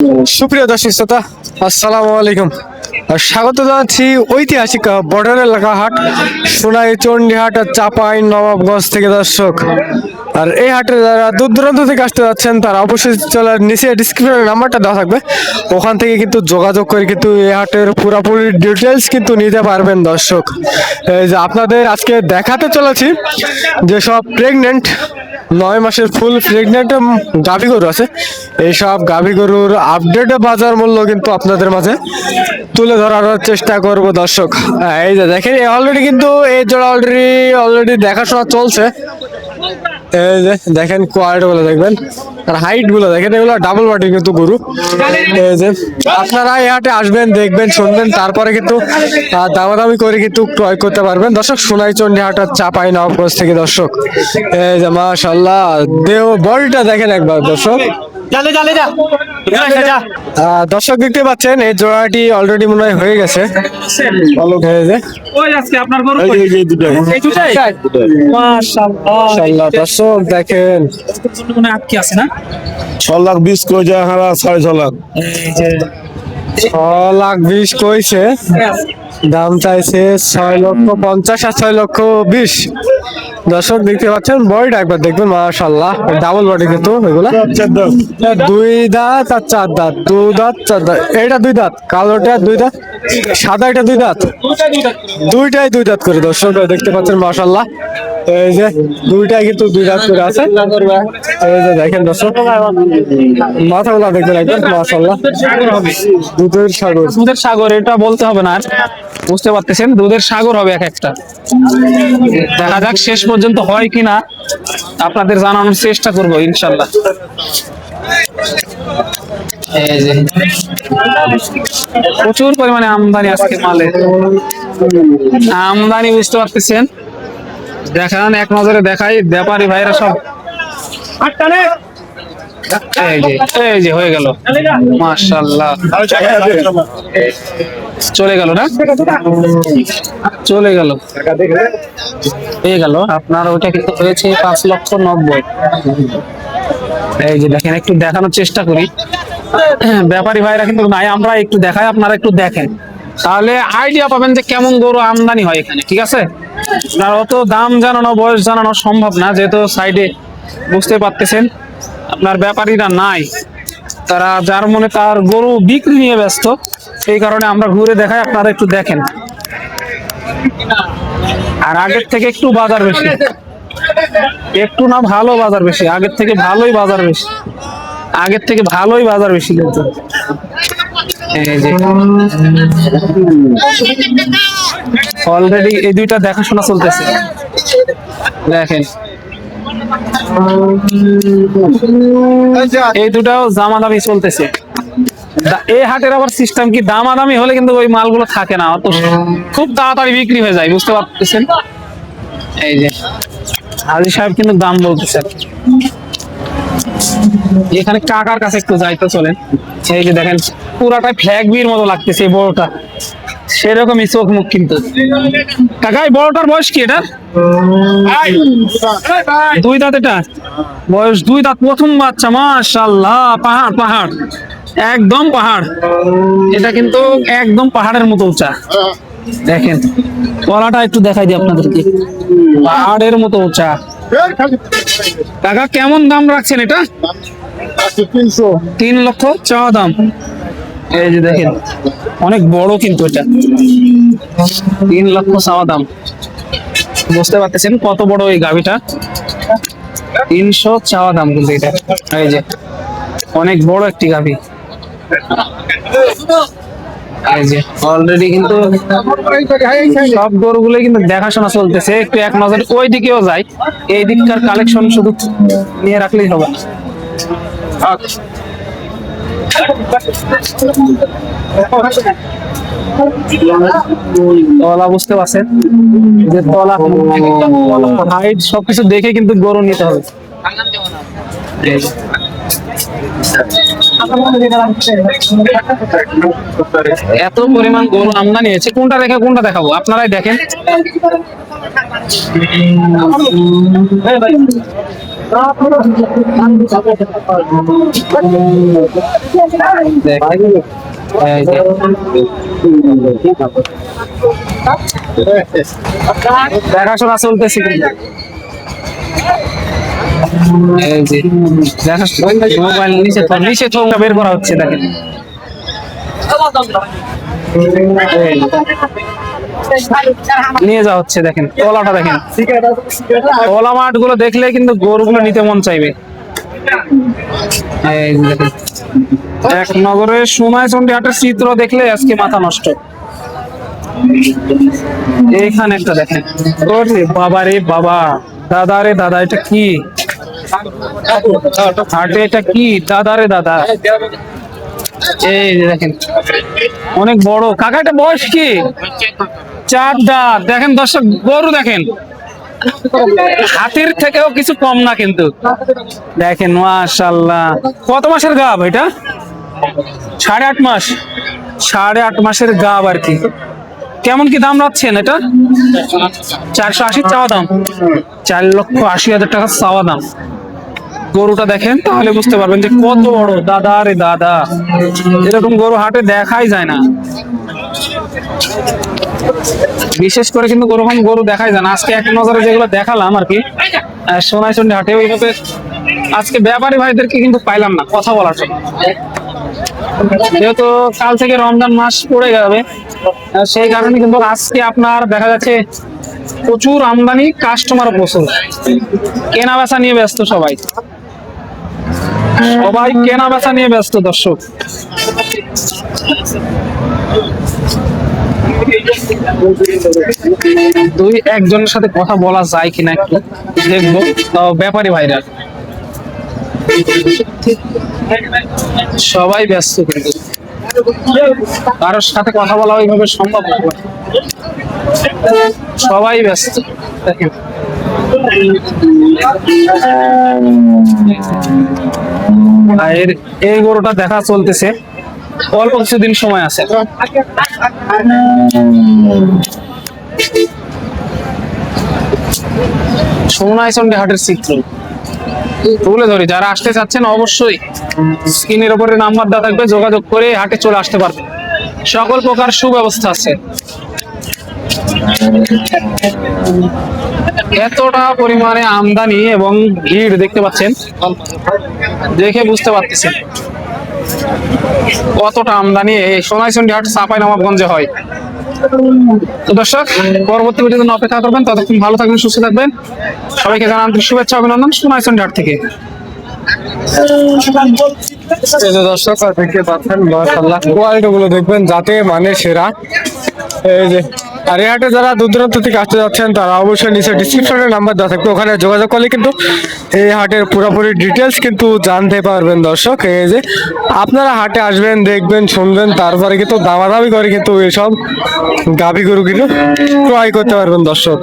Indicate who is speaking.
Speaker 1: সুপ্রিয় দর্শক শ্রোতা, আসসালামু আলাইকুম। স্বাগত জানাচ্ছি ঐতিহাসিক বর্ডার এলাকা হাট সোনাই চণ্ডীহাট চাপাই নবাবগঞ্জ থেকে দর্শক। আর এই হাটে যারা দূর দূরান্ত থেকে আসতে যাচ্ছেন তারা অবশ্যই চলে নিচে ডিসক্রিপশনের নাম্বারটা দেওয়া থাকবে, ওখান থেকে কিন্তু যোগাযোগ করে কিন্তু এই হাটের পুরোপুরি ডিটেলস কিন্তু নিতে পারবেন দর্শক। এই যে আপনাদের আজকে দেখাতে চলেছি যেসব প্রেগনেন্ট 9 মাসের ফুল প্রেগনেন্ট গাভী গরু আছে, এইসব গাভী গরুর আপডেট বাজার মূল্য কিন্তু আপনাদের মাঝে তুলে ধরার চেষ্টা করব দর্শক। এই যে দেখেন অলরেডি কিন্তু এই জোড়া অলরেডি দেখাশোনা চলছে। এই যে দেখেন কোয়ালিটি গুলো দেখবেন আর হাইট গুলো দেখেন, এগুলো ডাবল বডি কিন্তু গরু। এই যে আপনারা এই হাটে আসবেন, দেখবেন, শুনবেন, তারপরে কিন্তু দামাদামি করে কিন্তু ক্রয় করতে পারবেন দর্শক। সোনাই চণ্ডীহাট চাপাই নবাবগঞ্জ থেকে দর্শক। এই যে মাশাআল্লাহ দেহ বডিটা দেখেন একবার দর্শক। দর্শক দেখতে পাচ্ছেন এই জোড়াটি অলরেডি মনে হয় হয়ে গেছে। দর্শক দেখেন
Speaker 2: 6,20,000 কইছে, 6.5 লাখ।
Speaker 1: 6,20,000 কইছে, দাম চাইছে 6,50,000 আর 6,20,000। দর্শক দেখতে পাচ্ছেন বডিটা একবার দেখবেন, মাশাআল্লাহ ডাবল বডি কিন্তু এগুলা। 2 দাঁত আর 4 দাঁত, 2 দাঁত 4 দাঁত। এটা 2 দাঁত, কালোটা 2 দাঁত, সাদা এটা 2 দাঁত, দুইটাই 2 দাঁত করে দর্শক দেখতে পাচ্ছেন মাশাআল্লাহ। এই যে দুইটাই কিন্তু 2 দাঁত করে আছে। এই যে দেখেন দর্শক মাথাগুলা দেখবেন একদম মাশাআল্লাহ। দুধের সাগর,
Speaker 3: দুধের সাগর এটা বলতে হবে না, বুঝতে পারতেছেন দুধের সাগর হবে এক একটা। দেখা যাক শেষ পর্যন্ত হয় কিনা, আপনাদের জানানোর চেষ্টা করবো ইনশাল্লাহ। এই যে প্রচুর পরিমাণে আমদানি আজকে মালের আমদানি, বুঝতে পারতেছেন। দেখান এক নজরে দেখাই, ব্যাপারী ভাইরা সব এই যে হয়ে গেল মাশাআল্লাহ। চলে গেল না, চলে গেল, হয়ে গেল আপনার। ওইটা কিন্তু হয়েছে 5,90,000। এই যে দেখেন, একটু দেখানোর চেষ্টা করি, ব্যাপারী ভাইরা কিন্তু নাই, আমরা একটু দেখাই, আপনারা একটু দেখেন, তাহলে আইডিয়া পাবেন যে কেমন গরু আমদানি হয় এখানে। ঠিক আছে, আর অত দাম জানানো বয়স জানানো সম্ভব না, যেহেতু সাইডে বুঝতে পারতেছেন আপনার ব্যাপারীরা নাই, তারা যার মনে তার গরু বিক্রি নিয়ে ব্যস্ত, সেই কারণে আমরা ঘুরে দেখাই, আপনারা একটু দেখেন। আর আগের থেকে একটু বাজার বেশি, একটু না ভালো বাজার বেশি, আগের থেকে ভালোই বাজার বেশি, আগের থেকে ভালোই বাজার বেশি কিন্তু। এই যে অলরেডি এই দুইটা দেখাশোনা চলতেছে, দেখেন এই দুটাও দামাদামি চলতেছে। এই হাটের আবার সিস্টেম কি, দামাদামি হলে কিন্তু ওই মালগুলো থাকে না, অত খুব তাড়াতাড়ি বিক্রি হয়ে যায়, বুঝতে পারতেছেন। এই যে হাজি সাহেব কিন্তু দাম বলতেছেন। এখানে কাকার কাছে একটু যাইতে চলেন। এই যে দেখেন পুরাটাই ফ্ল্যাগ বির মতো লাগতেছে, এই বড়টা সেরকমই চোখ মুখ কিন্তু। কাকা এই বড়টার বয়স কি? এটা 2 দাঁত, এটা বয়স 2 দাঁত, প্রথম বাচ্চা, মাশাআল্লাহ। পাহাড় পাহাড়, একদম পাহাড়, এটা কিন্তু একদম পাহাড়ের মতো উঁচা। দেখেন গলাটা একটু দেখাই দিই আপনাদেরকে, পাহাড়ের মতো উঁচা। কাকা কেমন দাম রাখছেন এটা? 3 লক্ষ চাওয়া দাম। এই যে দেখেন অনেক বড় কিন্তু এটা, 3 লক্ষ চাওয়া দাম। বুঝতে পারতেছেন কত বড় এই গাভীটা, 300 চাওয়া দাম কিন্তু এটা। এই যে অনেক বড় একটি গাভী। এই যে অলরেডি কিন্তু সব গরুগুলোই কিন্তু দেখাশোনা চলতেছে, একটু এক নজর ওই দিকেও যাই, এই দিককার কালেকশন শুধু নিয়ে রাখলেই হবে না। তলা বুঝতে পারছেন যে তলা হাইট সবকিছু দেখে কিন্তু গরু নিতে হবে। এত পরিমাণ গরু আমদানি হয়েছে, কোনটা রেখে কোনটা দেখাবো আপনারাই দেখেন। এই যে। দেখাশোনা চলতেছে কিন্তু। এই যে মোবাইল নিচে তো বের করা হচ্ছে দেখেন। নিয়ে যাওয়া হচ্ছে দেখেন, তলাটা দেখেন। তলা মাঠ গুলো দেখলে কিন্তু গরুগুলো নিতে মন চাইবে। এই যে দেখেন, এক নগরের সোনাইচন্ডী হাটের চিত্র দেখলে আজকে মাথা নষ্ট। এইখানে একটা দেখেন, ওরে বাবা রে বাবা, দাদা রে দাদা, এটা কি হাটে? এটা কি দাদা রে দাদা? এই যে দেখেন, অনেক বড়। কাকা এটা বয়স কি? 4 দাঁত। দেখেন দর্শক, গরু দেখেন, হাতির থেকেও কিছু কম না কিন্তু। দেখেন মাশাআল্লাহ। কত মাসের গাব এটা? 8.5 মাস। 8.5 মাসের গাব আর কি। কেমন কি দাম রাখছেন এটা? 480 চাওয়া দাম। 4,80,000 টাকা চাওয়া দাম। গরুটা দেখেন তাহলে বুঝতে পারবেন যে কত বড়। দাদা রে দাদা, এরকম গরু হাটে দেখাই যায় না। বিশেষ করে কিন্তু ওরকম গরু দেখাই যায় না। আজকে এক নজরে যেগুলো দেখালাম আর কি সোনাইচন্ডী হাটে, ওইভাবে আজকে ব্যাপারী ভাইদেরকে কিন্তু পাইলাম না কথা বলার জন্য। যেহেতু কাল থেকে রমজান মাস পড়ে যাবে, সেই কারণে কিন্তু আজকে আপনার দেখা যাচ্ছে প্রচুর আমদানি, কাস্টমার প্রচুর, কেনা বেচা নিয়ে ব্যস্ত সবাই। সবাই কেনা বেচা নিয়ে ব্যস্ত দর্শক। দুই একজনের সাথে কথা বলা যায় কিনা একটু দেখবো। ব্যাপারী ভাইরা সবাই ব্যস্ত, কিন্তু কারোর সাথে কথা বলা ওইভাবে সম্ভব না। সবাই ব্যস্ত দেখেন। এই গরুটা দেখা চলতেছে, অল্প কিছুদিন সময় আছে। সোনাইচন্ডী হাটের চিত্র তুলে ধরি। যারা আসতে চাচ্ছেন অবশ্যই স্ক্রিনের উপরে নাম্বার দেওয়া থাকবে, যোগাযোগ করে হাটে চলে আসতে পারবে। সকল প্রকার সুব্যবস্থা আছে। এতটা পরিমাণে আমদানি এবং ভিড় দেখতে পাচ্ছেন, দেখে বুঝতে পারতেছেন কতটা আমদানি এই সোনাইচন্ডী হাট চাঁপাইনবাবগঞ্জে হয়। তো দর্শক, পরবর্তী ভিডিওর জন্য অপেক্ষা করবেন। ততক্ষণ ভালো থাকবেন, সুস্থ থাকবেন। সবাইকে জানান আন্তরিক শুভেচ্ছা, অভিনন্দন সোনাইচন্ডী হাট থেকে।
Speaker 1: দর্শক দেখতে পাচ্ছেন মাশাআল্লাহ, কোয়ালিটি গুলো দেখবেন যাতে মানে সেরা। এই যে, আর এই হাটে যারা দূর দূরান্ত থেকে আসতে যাচ্ছেন তারা অবশ্যই নিচে ডিসক্রিপশনে নাম্বার দেওয়া থাকবে, ওখানে যোগাযোগ করলে কিন্তু এই হাটের পুরোপুরি ডিটেলস কিন্তু জানতে পারবেন। দর্শক, এই যে আপনারা হাটে আসবেন, দেখবেন, শুনবেন, তারপরে কিন্তু দামাদামি করে কিন্তু এইসব গাভী গরু কিন্তু ক্রয় করতে পারবেন দর্শক।